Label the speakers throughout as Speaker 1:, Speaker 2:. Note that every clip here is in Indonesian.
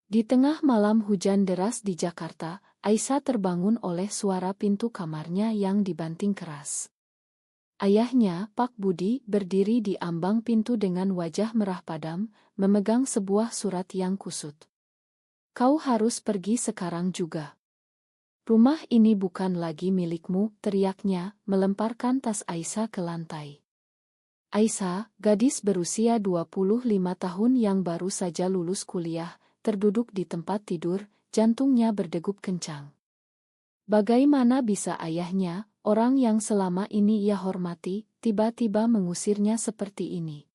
Speaker 1: Di tengah malam hujan deras di Jakarta, Aisyah terbangun oleh suara pintu kamarnya yang dibanting keras. Ayahnya, Pak Budi, berdiri di ambang pintu dengan wajah merah padam, memegang sebuah surat yang kusut. "Kau harus pergi sekarang juga. Rumah ini bukan lagi milikmu," teriaknya, melemparkan tas Aisyah ke lantai. Aisyah, gadis berusia 25 tahun yang baru saja lulus kuliah, terduduk di tempat tidur, jantungnya berdegup kencang. Bagaimana bisa ayahnya, orang yang selama ini ia hormati, tiba-tiba mengusirnya seperti ini?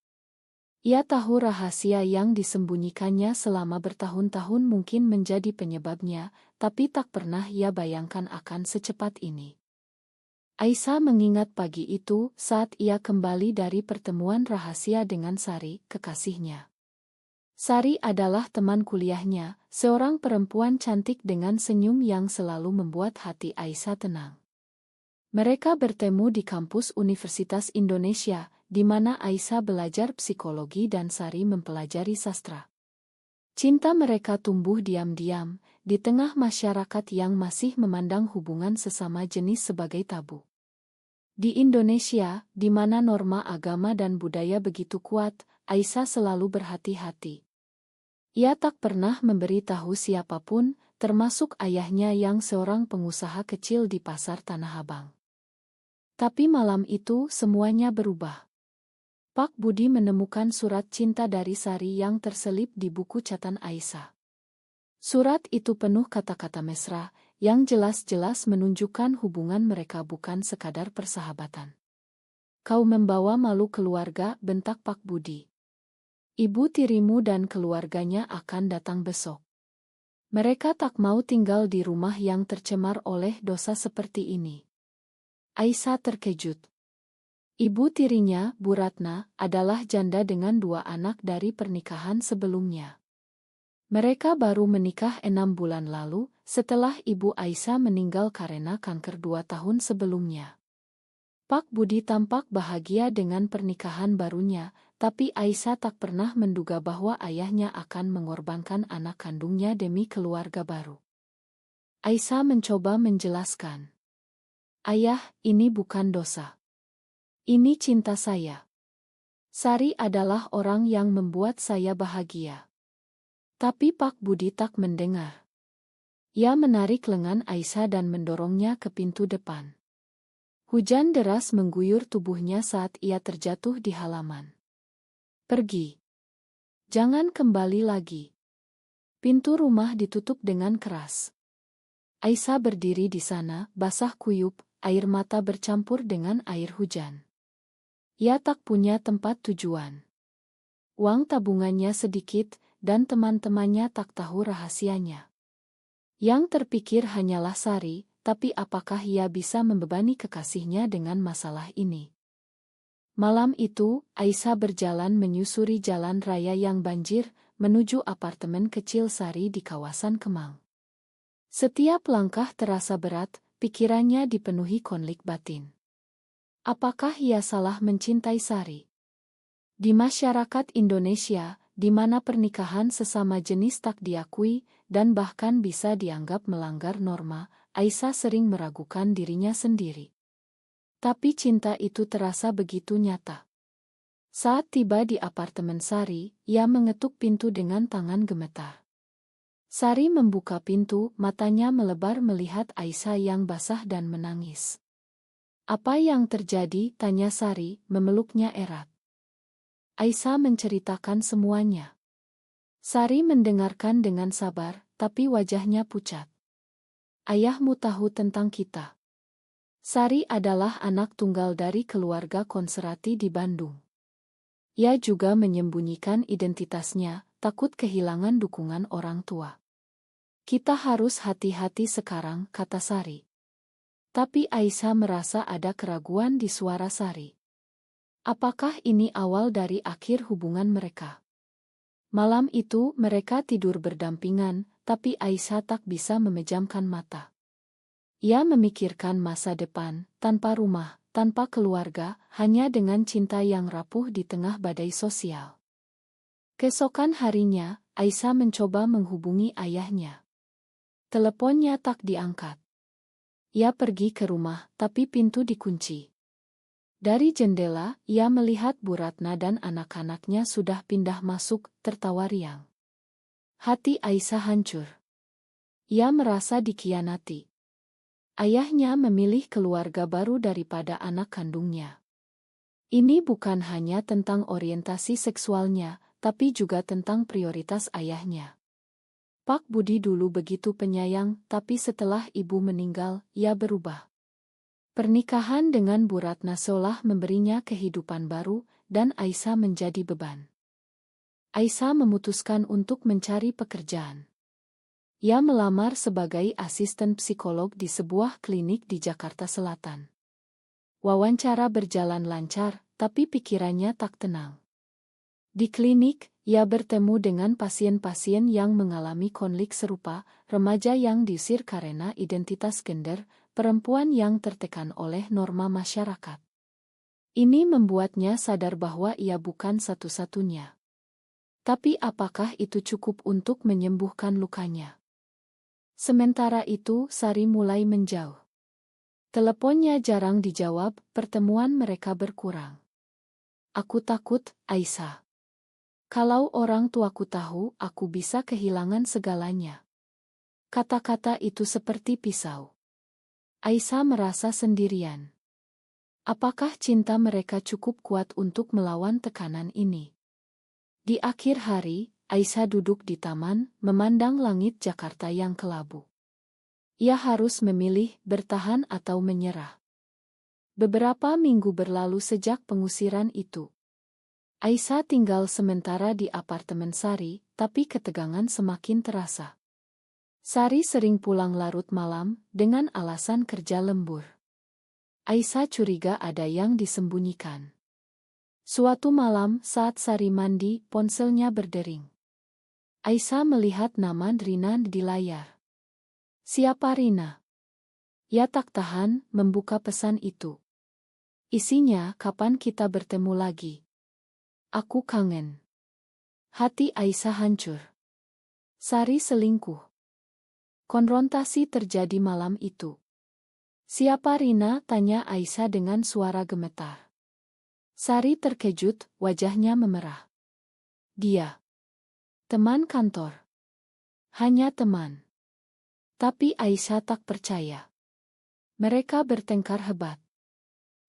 Speaker 1: Ia tahu rahasia yang disembunyikannya selama bertahun-tahun mungkin menjadi penyebabnya, tapi tak pernah ia bayangkan akan secepat ini. Aisyah mengingat pagi itu saat ia kembali dari pertemuan rahasia dengan Sari, kekasihnya. Sari adalah teman kuliahnya, seorang perempuan cantik dengan senyum yang selalu membuat hati Aisyah tenang. Mereka bertemu di kampus Universitas Indonesia, di mana Aisyah belajar psikologi dan Sari mempelajari sastra. Cinta mereka tumbuh diam-diam, di tengah masyarakat yang masih memandang hubungan sesama jenis sebagai tabu. Di Indonesia, di mana norma agama dan budaya begitu kuat, Aisyah selalu berhati-hati. Ia tak pernah memberi tahu siapapun, termasuk ayahnya yang seorang pengusaha kecil di pasar Tanah Abang. Tapi malam itu semuanya berubah. Pak Budi menemukan surat cinta dari Sari yang terselip di buku catatan Aisyah. Surat itu penuh kata-kata mesra, yang jelas-jelas menunjukkan hubungan mereka bukan sekadar persahabatan. "Kau membawa malu keluarga," bentak Pak Budi. "Ibu tirimu dan keluarganya akan datang besok. Mereka tak mau tinggal di rumah yang tercemar oleh dosa seperti ini." Aisyah terkejut. Ibu tirinya, Bu Ratna, adalah janda dengan 2 anak dari pernikahan sebelumnya. Mereka baru menikah 6 bulan lalu, setelah ibu Aisyah meninggal karena kanker 2 tahun sebelumnya. Pak Budi tampak bahagia dengan pernikahan barunya, tapi Aisyah tak pernah menduga bahwa ayahnya akan mengorbankan anak kandungnya demi keluarga baru. Aisyah mencoba menjelaskan. "Ayah, ini bukan dosa. Ini cinta saya. Sari adalah orang yang membuat saya bahagia." Tapi Pak Budi tak mendengar. Ia menarik lengan Aisyah dan mendorongnya ke pintu depan. Hujan deras mengguyur tubuhnya saat ia terjatuh di halaman. "Pergi. Jangan kembali lagi." Pintu rumah ditutup dengan keras. Aisyah berdiri di sana, basah kuyup, air mata bercampur dengan air hujan. Ia tak punya tempat tujuan. Uang tabungannya sedikit, dan teman-temannya tak tahu rahasianya. Yang terpikir hanyalah Sari, tapi apakah ia bisa membebani kekasihnya dengan masalah ini? Malam itu, Aisyah berjalan menyusuri jalan raya yang banjir, menuju apartemen kecil Sari di kawasan Kemang. Setiap langkah terasa berat, pikirannya dipenuhi konflik batin. Apakah ia salah mencintai Sari? Di masyarakat Indonesia, di mana pernikahan sesama jenis tak diakui, dan bahkan bisa dianggap melanggar norma, Aisyah sering meragukan dirinya sendiri. Tapi cinta itu terasa begitu nyata. Saat tiba di apartemen Sari, ia mengetuk pintu dengan tangan gemetar. Sari membuka pintu, matanya melebar melihat Aisyah yang basah dan menangis. "Apa yang terjadi?" tanya Sari, memeluknya erat. Aisyah menceritakan semuanya. Sari mendengarkan dengan sabar, tapi wajahnya pucat. "Ayahmu tahu tentang kita." Sari adalah anak tunggal dari keluarga konserati di Bandung. Ia juga menyembunyikan identitasnya, takut kehilangan dukungan orang tua. "Kita harus hati-hati sekarang," kata Sari. Tapi Aisyah merasa ada keraguan di suara Sari. Apakah ini awal dari akhir hubungan mereka? Malam itu mereka tidur berdampingan, tapi Aisyah tak bisa memejamkan mata. Ia memikirkan masa depan, tanpa rumah, tanpa keluarga, hanya dengan cinta yang rapuh di tengah badai sosial. Keesokan harinya, Aisyah mencoba menghubungi ayahnya. Teleponnya tak diangkat. Ia pergi ke rumah, tapi pintu dikunci. Dari jendela, ia melihat Bu Ratna dan anak-anaknya sudah pindah masuk, tertawa riang. Hati Aisyah hancur. Ia merasa dikhianati. Ayahnya memilih keluarga baru daripada anak kandungnya. Ini bukan hanya tentang orientasi seksualnya, tapi juga tentang prioritas ayahnya. Pak Budi dulu begitu penyayang, tapi setelah ibu meninggal, ia berubah. Pernikahan dengan Bu Ratna seolah memberinya kehidupan baru, dan Aisyah menjadi beban. Aisyah memutuskan untuk mencari pekerjaan. Ia melamar sebagai asisten psikolog di sebuah klinik di Jakarta Selatan. Wawancara berjalan lancar, tapi pikirannya tak tenang. Di klinik, ia bertemu dengan pasien-pasien yang mengalami konflik serupa, remaja yang diusir karena identitas gender, perempuan yang tertekan oleh norma masyarakat. Ini membuatnya sadar bahwa ia bukan satu-satunya. Tapi apakah itu cukup untuk menyembuhkan lukanya? Sementara itu, Sari mulai menjauh. Teleponnya jarang dijawab, pertemuan mereka berkurang. Aku takut, Aisyah. Kalau orang tuaku tahu, aku bisa kehilangan segalanya. Kata-kata itu seperti pisau. Aisyah merasa sendirian. Apakah cinta mereka cukup kuat untuk melawan tekanan ini? Di akhir hari, Aisyah duduk di taman, memandang langit Jakarta yang kelabu. Ia harus memilih bertahan atau menyerah. Beberapa minggu berlalu sejak pengusiran itu. Aisyah tinggal sementara di apartemen Sari, tapi ketegangan semakin terasa. Sari sering pulang larut malam, dengan alasan kerja lembur. Aisyah curiga ada yang disembunyikan. Suatu malam, saat Sari mandi, ponselnya berdering. Aisyah melihat nama Rina di layar. Siapa Rina? Ia tak tahan, membuka pesan itu. Isinya, kapan kita bertemu lagi? Aku kangen. Hati Aisyah hancur. Sari selingkuh. Konfrontasi terjadi malam itu. Siapa Rina? Tanya Aisyah dengan suara gemetar. Sari terkejut, wajahnya memerah. Dia. Teman kantor. Hanya teman. Tapi Aisyah tak percaya. Mereka bertengkar hebat.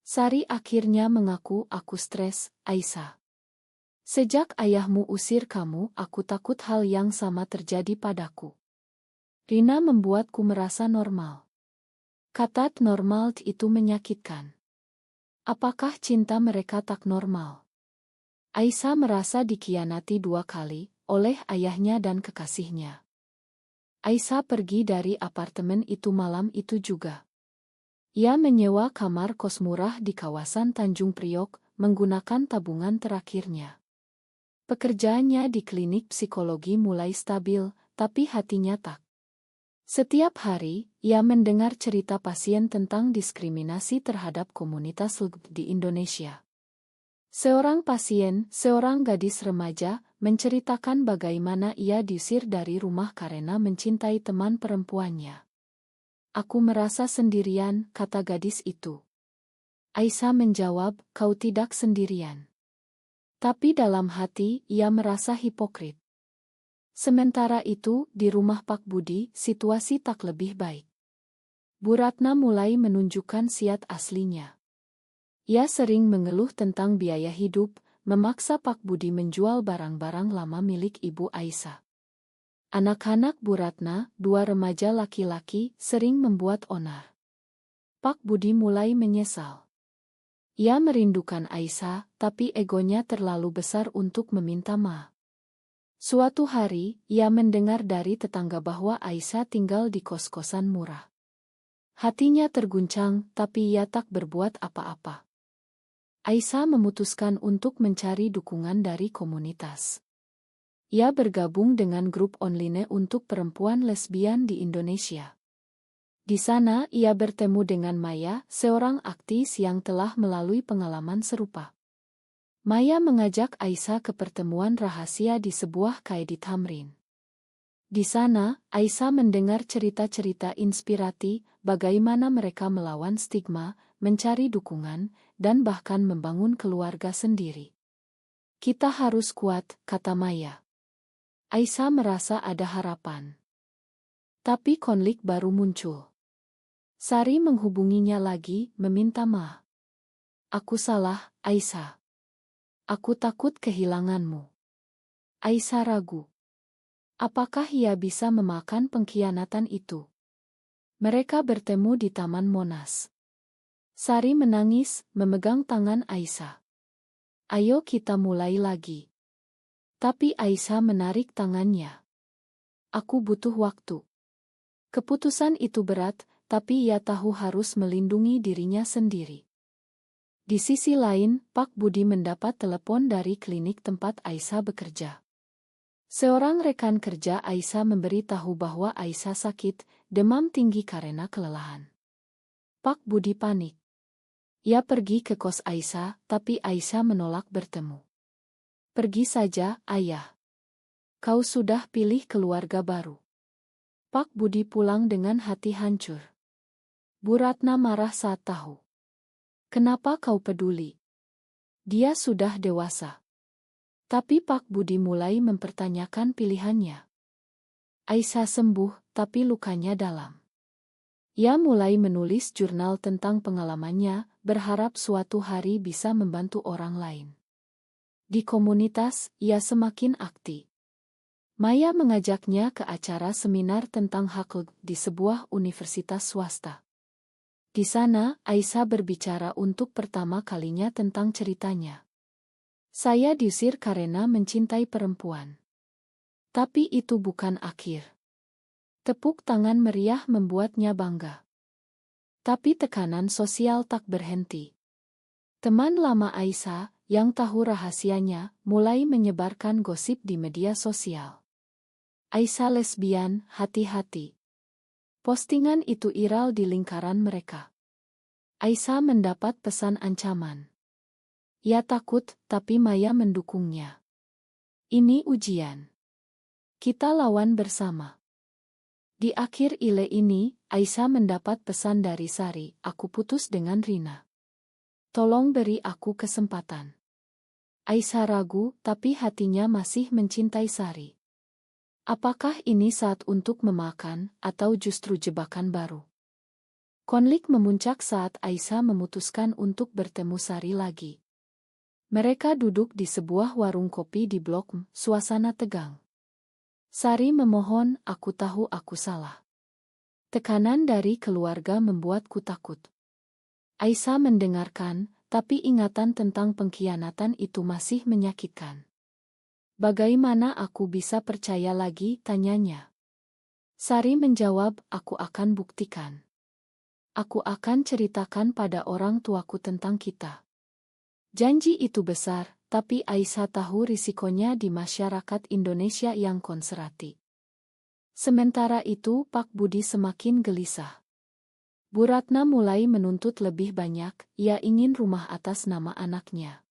Speaker 1: Sari akhirnya mengaku, aku stres, Aisyah. Sejak ayahmu usir kamu, aku takut hal yang sama terjadi padaku. Rina membuatku merasa normal. Kata normal itu menyakitkan. Apakah cinta mereka tak normal? Aisyah merasa dikhianati 2 kali, oleh ayahnya dan kekasihnya. Aisyah pergi dari apartemen itu malam itu juga. Ia menyewa kamar kos murah di kawasan Tanjung Priok, menggunakan tabungan terakhirnya. Pekerjaannya di klinik psikologi mulai stabil, tapi hatinya tak. Setiap hari, ia mendengar cerita pasien tentang diskriminasi terhadap komunitas LGBT di Indonesia. Seorang pasien, seorang gadis remaja, menceritakan bagaimana ia diusir dari rumah karena mencintai teman perempuannya. Aku merasa sendirian, kata gadis itu. Aisyah menjawab, kau tidak sendirian. Tapi dalam hati, ia merasa hipokrit. Sementara itu, di rumah Pak Budi, situasi tak lebih baik. Bu Ratna mulai menunjukkan siat aslinya. Ia sering mengeluh tentang biaya hidup, memaksa Pak Budi menjual barang-barang lama milik Ibu Aisyah. Anak-anak Bu Ratna, 2 remaja laki-laki, sering membuat onar. Pak Budi mulai menyesal. Ia merindukan Aisyah, tapi egonya terlalu besar untuk meminta maaf. Suatu hari, ia mendengar dari tetangga bahwa Aisyah tinggal di kos-kosan murah. Hatinya terguncang, tapi ia tak berbuat apa-apa. Aisyah memutuskan untuk mencari dukungan dari komunitas. Ia bergabung dengan grup online untuk perempuan lesbian di Indonesia. Di sana, ia bertemu dengan Maya, seorang aktis yang telah melalui pengalaman serupa. Maya mengajak Aisyah ke pertemuan rahasia di sebuah kaedi tamrin. Di sana, Aisyah mendengar cerita-cerita inspiratif, bagaimana mereka melawan stigma, mencari dukungan, dan bahkan membangun keluarga sendiri. Kita harus kuat, kata Maya. Aisyah merasa ada harapan. Tapi konflik baru muncul. Sari menghubunginya lagi, meminta maaf. Aku salah, Aisyah. Aku takut kehilanganmu. Aisyah ragu. Apakah ia bisa memakan pengkhianatan itu? Mereka bertemu di Taman Monas. Sari menangis, memegang tangan Aisyah. Ayo kita mulai lagi. Tapi Aisyah menarik tangannya. Aku butuh waktu. Keputusan itu berat, tapi ia tahu harus melindungi dirinya sendiri. Di sisi lain, Pak Budi mendapat telepon dari klinik tempat Aisyah bekerja. Seorang rekan kerja Aisyah memberitahu bahwa Aisyah sakit, demam tinggi karena kelelahan. Pak Budi panik. Ia pergi ke kos Aisyah, tapi Aisyah menolak bertemu. Pergi saja, Ayah. Kau sudah pilih keluarga baru. Pak Budi pulang dengan hati hancur. Bu Ratna marah saat tahu. Kenapa kau peduli? Dia sudah dewasa. Tapi Pak Budi mulai mempertanyakan pilihannya. Aisyah sembuh, tapi lukanya dalam. Ia mulai menulis jurnal tentang pengalamannya, berharap suatu hari bisa membantu orang lain. Di komunitas, ia semakin aktif. Maya mengajaknya ke acara seminar tentang hak di sebuah universitas swasta. Di sana, Aisyah berbicara untuk pertama kalinya tentang ceritanya. Saya diusir karena mencintai perempuan. Tapi itu bukan akhir. Tepuk tangan meriah membuatnya bangga. Tapi tekanan sosial tak berhenti. Teman lama Aisyah, yang tahu rahasianya, mulai menyebarkan gosip di media sosial. Aisyah lesbian, hati-hati. Postingan itu viral di lingkaran mereka. Aisyah mendapat pesan ancaman. Ia takut, tapi Maya mendukungnya. Ini ujian. Kita lawan bersama. Di akhir ile ini, Aisyah mendapat pesan dari Sari, aku putus dengan Rina. Tolong beri aku kesempatan. Aisyah ragu, tapi hatinya masih mencintai Sari. Apakah ini saat untuk memakan, atau justru jebakan baru? Konflik memuncak saat Aisyah memutuskan untuk bertemu Sari lagi. Mereka duduk di sebuah warung kopi di Blok M, suasana tegang. Sari memohon, aku tahu aku salah. Tekanan dari keluarga membuatku takut. Aisyah mendengarkan, tapi ingatan tentang pengkhianatan itu masih menyakitkan. Bagaimana aku bisa percaya lagi, tanyanya. Sari menjawab, aku akan buktikan. Aku akan ceritakan pada orang tuaku tentang kita. Janji itu besar, tapi Aisyah tahu risikonya di masyarakat Indonesia yang konservatif. Sementara itu Pak Budi semakin gelisah. Bu Ratna mulai menuntut lebih banyak, ia ingin rumah atas nama anaknya.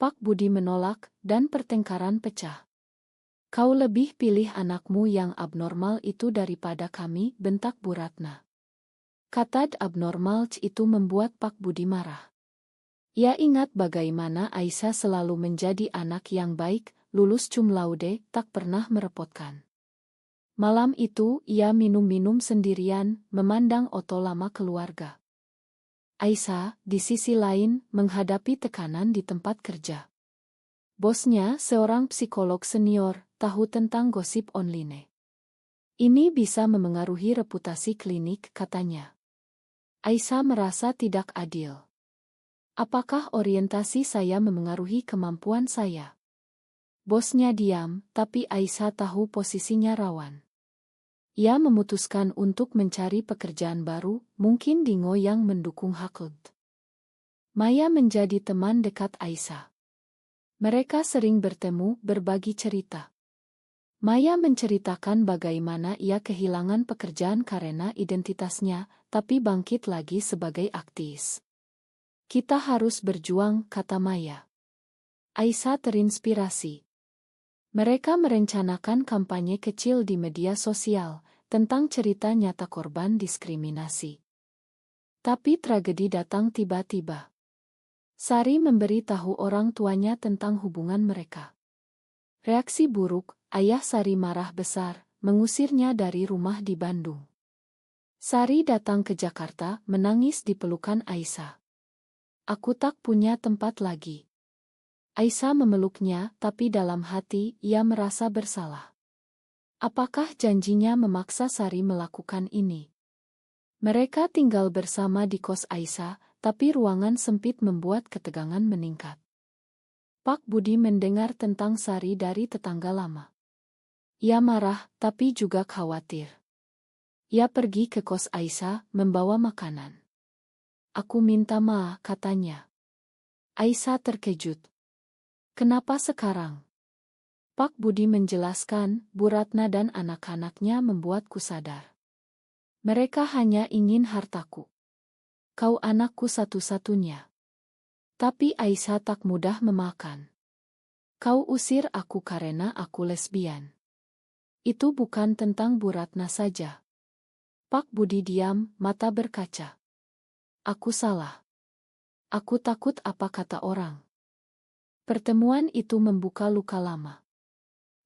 Speaker 1: Pak Budi menolak, dan pertengkaran pecah. Kau lebih pilih anakmu yang abnormal itu daripada kami, bentak Bu Ratna. Kata abnormal itu membuat Pak Budi marah. Ia ingat bagaimana Aisyah selalu menjadi anak yang baik, lulus cum laude, tak pernah merepotkan. Malam itu, ia minum-minum sendirian, memandang oto lama keluarga. Aisyah, di sisi lain, menghadapi tekanan di tempat kerja. Bosnya, seorang psikolog senior, tahu tentang gosip online. Ini bisa memengaruhi reputasi klinik, katanya. Aisyah merasa tidak adil. Apakah orientasi saya memengaruhi kemampuan saya? Bosnya diam, tapi Aisyah tahu posisinya rawan. Ia memutuskan untuk mencari pekerjaan baru, mungkin di Ngo yang mendukung Hakud. Maya menjadi teman dekat Aisyah. Mereka sering bertemu, berbagi cerita. Maya menceritakan bagaimana ia kehilangan pekerjaan karena identitasnya, tapi bangkit lagi sebagai aktivis. Kita harus berjuang, kata Maya. Aisyah terinspirasi. Mereka merencanakan kampanye kecil di media sosial tentang cerita nyata korban diskriminasi. Tapi tragedi datang tiba-tiba. Sari memberi tahu orang tuanya tentang hubungan mereka. Reaksi buruk, ayah Sari marah besar, mengusirnya dari rumah di Bandung. Sari datang ke Jakarta, menangis di pelukan Aisyah. Aku tak punya tempat lagi. Aisyah memeluknya, tapi dalam hati ia merasa bersalah. Apakah janjinya memaksa Sari melakukan ini? Mereka tinggal bersama di kos Aisyah, tapi ruangan sempit membuat ketegangan meningkat. Pak Budi mendengar tentang Sari dari tetangga lama. Ia marah, tapi juga khawatir. Ia pergi ke kos Aisyah, membawa makanan. Aku minta maaf, katanya. Aisyah terkejut. Kenapa sekarang? Pak Budi menjelaskan, Bu Ratna dan anak-anaknya membuatku sadar. Mereka hanya ingin hartaku. Kau anakku satu-satunya. Tapi Aisyah tak mudah memakan. Kau usir aku karena aku lesbian. Itu bukan tentang Bu Ratna saja. Pak Budi diam, mata berkaca. Aku salah. Aku takut apa kata orang. Pertemuan itu membuka luka lama.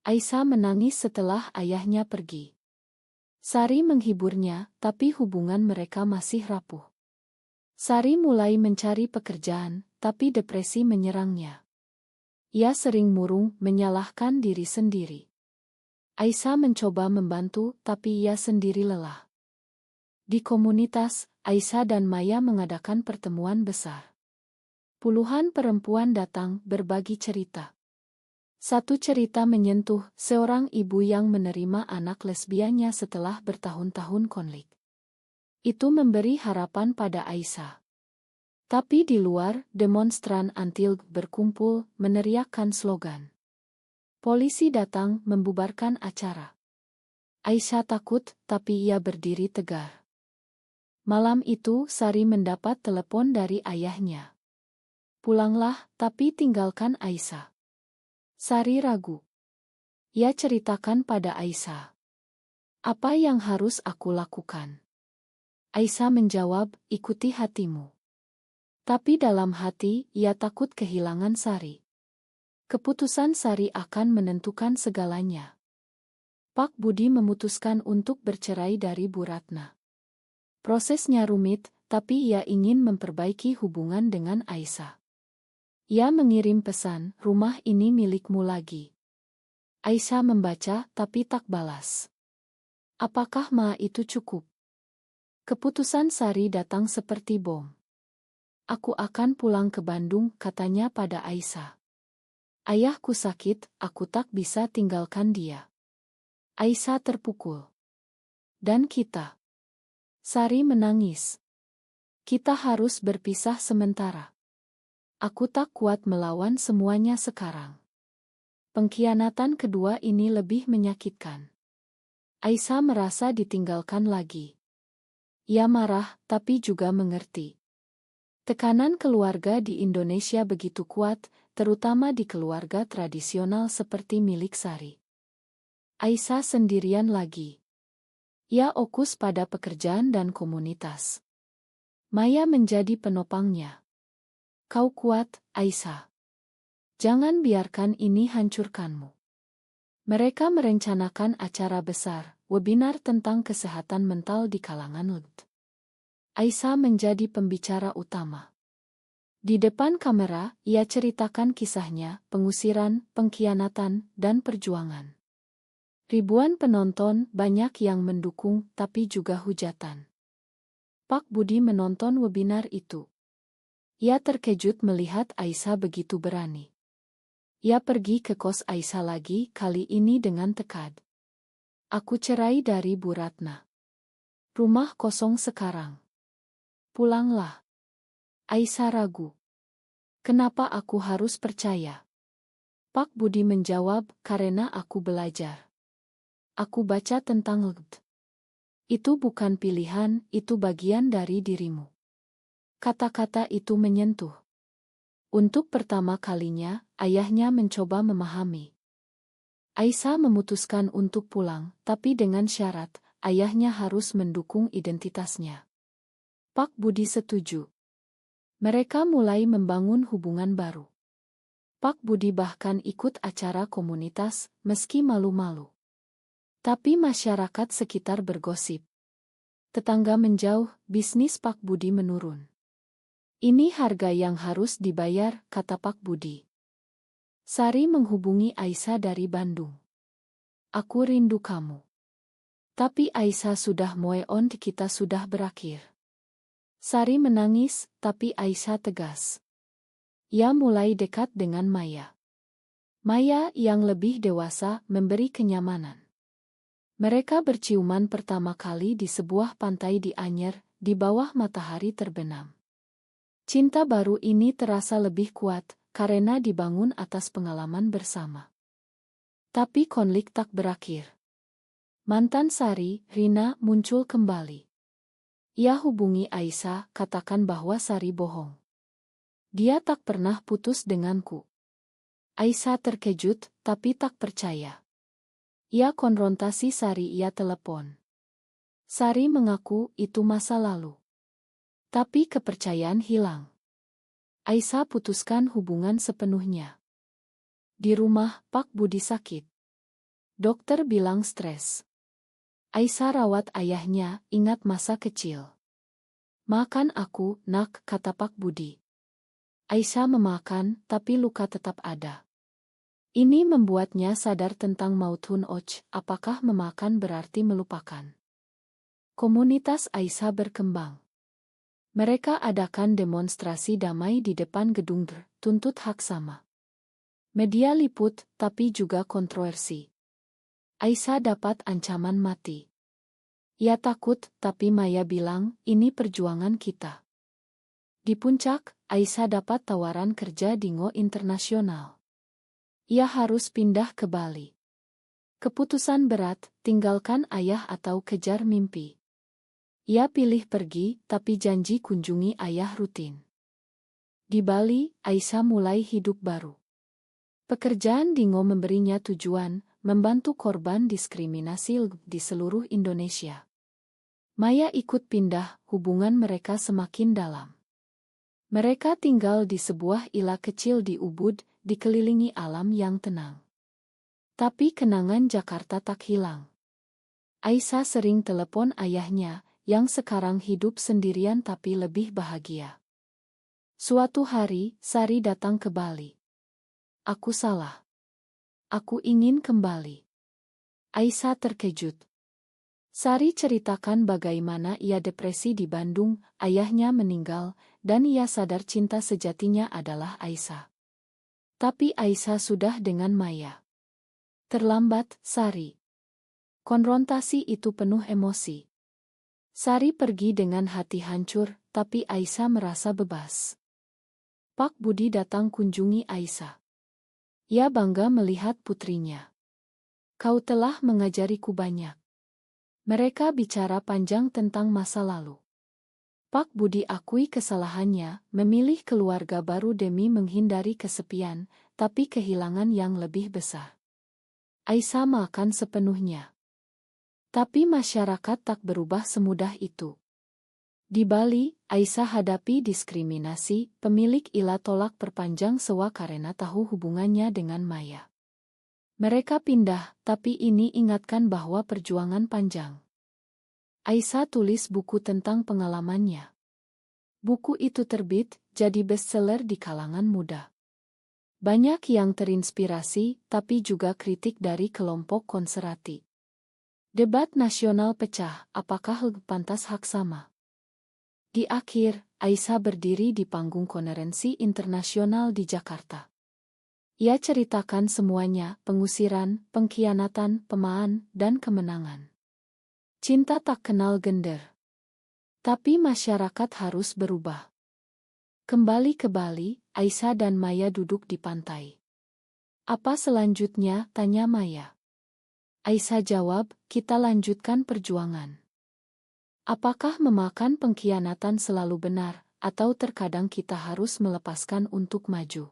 Speaker 1: Aisyah menangis setelah ayahnya pergi. Sari menghiburnya, tapi hubungan mereka masih rapuh. Sari mulai mencari pekerjaan, tapi depresi menyerangnya. Ia sering murung, menyalahkan diri sendiri. Aisyah mencoba membantu, tapi ia sendiri lelah. Di komunitas, Aisyah dan Maya mengadakan pertemuan besar. Puluhan perempuan datang berbagi cerita. Satu cerita menyentuh seorang ibu yang menerima anak lesbiannya setelah bertahun-tahun konflik. Itu memberi harapan pada Aisyah. Tapi di luar, demonstran anti-LGBTQ berkumpul, meneriakkan slogan. Polisi datang membubarkan acara. Aisyah takut, tapi ia berdiri tegar. Malam itu, Sari mendapat telepon dari ayahnya. Pulanglah, tapi tinggalkan Aisyah. Sari ragu. Ia ceritakan pada Aisyah. Apa yang harus aku lakukan? Aisyah menjawab, ikuti hatimu. Tapi dalam hati, ia takut kehilangan Sari. Keputusan Sari akan menentukan segalanya. Pak Budi memutuskan untuk bercerai dari Bu Ratna. Prosesnya rumit, tapi ia ingin memperbaiki hubungan dengan Aisyah. Ia mengirim pesan, rumah ini milikmu lagi. Aisyah membaca, tapi tak balas. Apakah itu cukup? Keputusan Sari datang seperti bom. Aku akan pulang ke Bandung, katanya pada Aisyah. Ayahku sakit, aku tak bisa tinggalkan dia. Aisyah terpukul. Dan kita? Sari menangis. Kita harus berpisah sementara. Aku tak kuat melawan semuanya sekarang. Pengkhianatan kedua ini lebih menyakitkan. Aisyah merasa ditinggalkan lagi. Ia marah, tapi juga mengerti. Tekanan keluarga di Indonesia begitu kuat, terutama di keluarga tradisional seperti milik Sari. Aisyah sendirian lagi. Ia fokus pada pekerjaan dan komunitas. Maya menjadi penopangnya. Kau kuat, Aisyah. Jangan biarkan ini hancurkanmu. Mereka merencanakan acara besar, webinar tentang kesehatan mental di kalangan LGBT. Aisyah menjadi pembicara utama. Di depan kamera, ia ceritakan kisahnya, pengusiran, pengkhianatan, dan perjuangan. Ribuan penonton, banyak yang mendukung, tapi juga hujatan. Pak Budi menonton webinar itu. Ia terkejut melihat Aisyah begitu berani. Ia pergi ke kos Aisyah lagi, kali ini dengan tekad. Aku cerai dari Bu Ratna. Rumah kosong sekarang. Pulanglah. Aisyah ragu. Kenapa aku harus percaya? Pak Budi menjawab, karena aku belajar. Aku baca tentang LGBT. Itu bukan pilihan, itu bagian dari dirimu. Kata-kata itu menyentuh. Untuk pertama kalinya, ayahnya mencoba memahami. Aisyah memutuskan untuk pulang, tapi dengan syarat, ayahnya harus mendukung identitasnya. Pak Budi setuju. Mereka mulai membangun hubungan baru. Pak Budi bahkan ikut acara komunitas, meski malu-malu. Tapi masyarakat sekitar bergosip. Tetangga menjauh, bisnis Pak Budi menurun. Ini harga yang harus dibayar, kata Pak Budi. Sari menghubungi Aisyah dari Bandung. Aku rindu kamu. Tapi Aisyah sudah move on, kita sudah berakhir. Sari menangis, tapi Aisyah tegas. Ia mulai dekat dengan Maya. Maya yang lebih dewasa memberi kenyamanan. Mereka berciuman pertama kali di sebuah pantai di Anyer, di bawah matahari terbenam. Cinta baru ini terasa lebih kuat, karena dibangun atas pengalaman bersama. Tapi konflik tak berakhir. Mantan Sari, Rina, muncul kembali. Ia hubungi Aisyah, katakan bahwa Sari bohong. Dia tak pernah putus denganku. Aisyah terkejut, tapi tak percaya. Ia konfrontasi Sari, ia telepon. Sari mengaku itu masa lalu. Tapi kepercayaan hilang. Aisyah putuskan hubungan sepenuhnya. Di rumah, Pak Budi sakit. Dokter bilang stres. Aisyah rawat ayahnya, ingat masa kecil. Makan aku, nak, kata Pak Budi. Aisyah memakan, tapi luka tetap ada. Ini membuatnya sadar tentang mautun och, apakah memakan berarti melupakan. Komunitas Aisyah berkembang. Mereka adakan demonstrasi damai di depan gedung tuntut hak sama. Media liput, tapi juga kontroversi. Aisyah dapat ancaman mati. Ia takut, tapi Maya bilang, ini perjuangan kita. Di puncak, Aisyah dapat tawaran kerja di Go Internasional. Ia harus pindah ke Bali. Keputusan berat, tinggalkan ayah atau kejar mimpi. Ia pilih pergi, tapi janji kunjungi ayah rutin. Di Bali, Aisyah mulai hidup baru. Pekerjaan di Go memberinya tujuan, membantu korban diskriminasi di seluruh Indonesia. Maya ikut pindah, hubungan mereka semakin dalam. Mereka tinggal di sebuah ila kecil di Ubud, dikelilingi alam yang tenang. Tapi kenangan Jakarta tak hilang. Aisyah sering telepon ayahnya, yang sekarang hidup sendirian tapi lebih bahagia. Suatu hari, Sari datang ke Bali. Aku salah. Aku ingin kembali. Aisyah terkejut. Sari ceritakan bagaimana ia depresi di Bandung, ayahnya meninggal, dan ia sadar cinta sejatinya adalah Aisyah. Tapi Aisyah sudah dengan Maya. Terlambat, Sari. Konfrontasi itu penuh emosi. Sari pergi dengan hati hancur, tapi Aisyah merasa bebas. Pak Budi datang kunjungi Aisyah. Ia bangga melihat putrinya. Kau telah mengajariku banyak. Mereka bicara panjang tentang masa lalu. Pak Budi akui kesalahannya, memilih keluarga baru demi menghindari kesepian, tapi kehilangan yang lebih besar. Aisyah makan sepenuhnya. Tapi masyarakat tak berubah semudah itu. Di Bali, Aisyah hadapi diskriminasi, pemilik ila tolak perpanjang sewa karena tahu hubungannya dengan Maya. Mereka pindah, tapi ini ingatkan bahwa perjuangan panjang. Aisyah tulis buku tentang pengalamannya. Buku itu terbit, jadi bestseller di kalangan muda. Banyak yang terinspirasi, tapi juga kritik dari kelompok konservatif. Debat nasional pecah, apakah pantas hak sama? Di akhir, Aisyah berdiri di panggung konferensi internasional di Jakarta. Ia ceritakan semuanya, pengusiran, pengkhianatan, pemaan, dan kemenangan. Cinta tak kenal gender. Tapi masyarakat harus berubah. Kembali ke Bali, Aisyah dan Maya duduk di pantai. Apa selanjutnya? Tanya Maya. Aisyah jawab, kita lanjutkan perjuangan. Apakah memakan pengkhianatan selalu benar? atau terkadang kita harus melepaskan untuk maju.